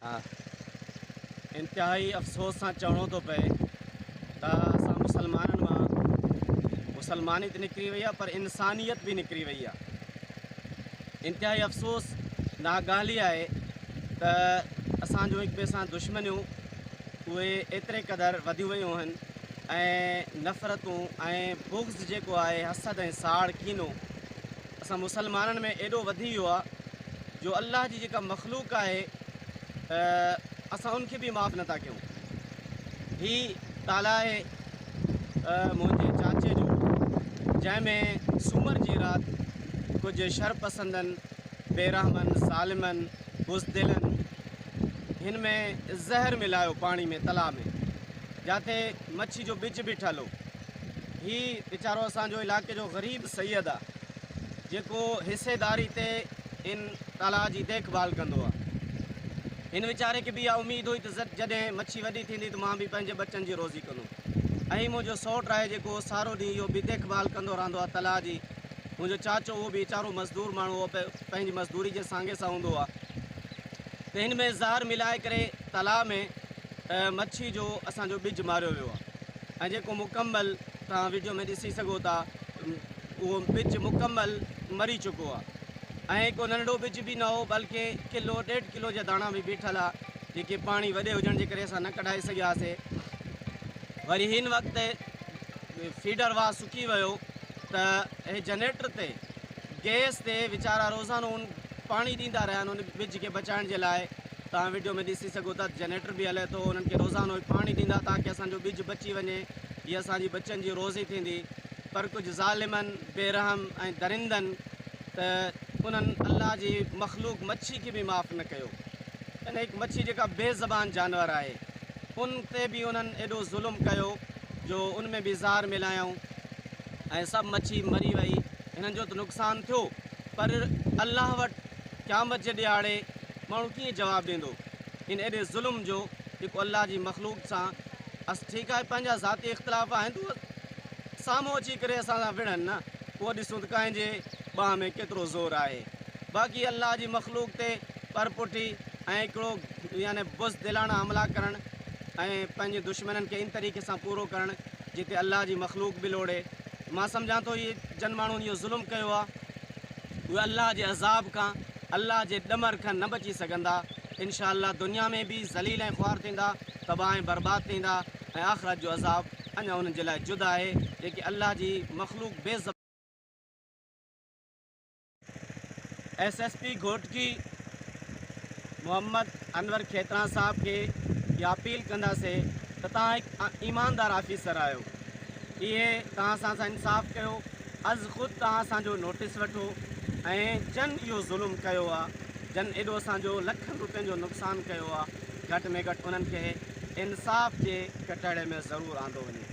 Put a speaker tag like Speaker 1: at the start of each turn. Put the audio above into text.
Speaker 1: हाँ, इंतिहाई अफ़सोस सां चवणो थो पए त असां मुसलमाननि मां मुसलमानी त निकिरी वई आहे पर इंसानियत बि निकिरी वई आहे। इंतिहाई अफ़सोस नागाली आहे त असांजो हिक ॿिए सां दुश्मनियूं उहे एतिरे क़दुरु वधियूं वियूं आहिनि ऐं नफ़रतूं ऐं बुग़्ज़ जेको आहे हसद ऐं साड़ कीनो असां मुसलमाननि में एॾो वधी वियो आहे जो अल्लाह जी जेका मख़लूक आहे असां उनखे बि माफ़ु नथा कयूं। हीउ ताला आहे मुंहिंजे चाचे जो, जंहिंमें सूमर जी राति कुझु शरपसंदनि, बेरहमनि, ज़ालिमनि, बुज़दिलनि हिन में ज़हर मिलायो पाणी में, तलाउ में, जिते मच्छी जो बिज बीठल हो। हीउ वीचारो असांजो इलाइक़े जो ग़रीब सैयद आहे जेको हिसेदारी ते इन ताला जी देखभाल कंदो आहे। हिन वीचारे खे बि इहा उमेदु हुई त जॾहिं मच्छी वॾी थींदी त मां बि पंहिंजे बचनि जी रोज़ी कंदुमि। ऐं मुंहिंजो सौटु आहे जेको सारो ॾींहुं इहो बि देखभाल कंदो रहंदो आहे तलाउ जी। मुंहिंजो चाचो उहो बि वीचारो मज़दूर माण्हू उहो पंहिंजी मज़दूरी जे सांगे सां हूंदो आहे। त हिन में ज़हर मिलाए करे तलाउ में मच्छी जो असांजो ॿिज मारियो वियो आहे ऐं जेको मुकमल तव्हां वीडियो में ॾिसी सघो था उहो ॿिज मुकमल मरी चुको आहे ऐं को नंढड़ो ॿिज बि न हो, बल्कि किलो 1.5 किलो जा दाणा बि बीठल आहे जेके पाणी वॾे हुजण जे करे असां न कढाए सघियासीं। वरी हिन वक़्तु फीडर वाह सुकी वियो त हे जनरेटर ते गैस ते वीचारा रोज़ानो उन पाणी ॾींदा रहिया आहिनि उन ॿिज खे बचाइण जे लाइ। तव्हां वीडियो में ॾिसी सघो था जनरेटर बि हले थो, उन्हनि खे रोज़ानो पाणी ॾींदा ताकी असांजो ॿिज बची वञे, हीअ असांजी बचनि जी रोज़ी थींदी। पर कुझु ज़ालिमनि, बेरहम ऐं दरिंदनि त उन्हनि अल्लाह जी मख़लूक मच्छी खे बि माफ़ु न कयो। इन हिकु मच्छी जेका बेज़बान जानवर आहे उन ते बि उन्हनि एॾो ज़ुल्म कयो जो उन में बि ज़हर मिलायूं ऐं सभु मच्छी मरी वई। हिननि जो त नुक़सानु थियो पर अल्लाह वटि क़यामत जे ॾियारे माण्हू कीअं जवाबु ॾींदो इन एॾे ज़ुल्म जो जेको अल्लाह जी मख़लूक सां। ठीकु आहे पंहिंजा ज़ाती इख़्तिलाफ़ आहिनि त उहे साम्हूं अची करे असां सां विढ़नि न, उहो ॾिसूं त कंहिंजे ॿाह में केतिरो ज़ोरु आहे। बाक़ी अल्लाह जी मख़लूक ते परपुठी ऐं हिकिड़ो यानी बुज़दिलाना हमला करणु ऐं पंहिंजे दुश्मननि खे इन तरीक़े सां पूरो करणु जिते अल्लाह जी मख़लूक बि लोड़े। मां सम्झां थो इहे जन माण्हुनि इहो ज़ुल्म कयो आहे उहे अल्लाह जे अज़ाब खां, अल्लाह जे ॾमर खां न बची सघंदा। इंशा अल्लाह दुनिया में बि ज़लील ऐं ख़्वार थींदा, तबाह ऐं बर्बाद थींदा ऐं आख़िरत जो अज़ाब अञा उन्हनि जे लाइ जुदा आहे जेके अल्लाह जी मख़लूक बेज़। SSP घोटकी मोहम्मद अनवर खेतरा साहब खे इहा अपील कंदासीं त तव्हां हिकु ईमानदार ऑफिसर आहियो, इहे तव्हां सां इंसाफ़ कयो। अज़ ख़ुदि तव्हां असांजो नोटिस वठो ऐं जन इहो ज़ुल्म कयो आहे, जन एॾो असांजो लखनि रुपयनि जो नुक़सानु कयो आहे, घटि में घटि उन्हनि खे इंसाफ़ जे कटहरे में ज़रूरु आंदो वञे।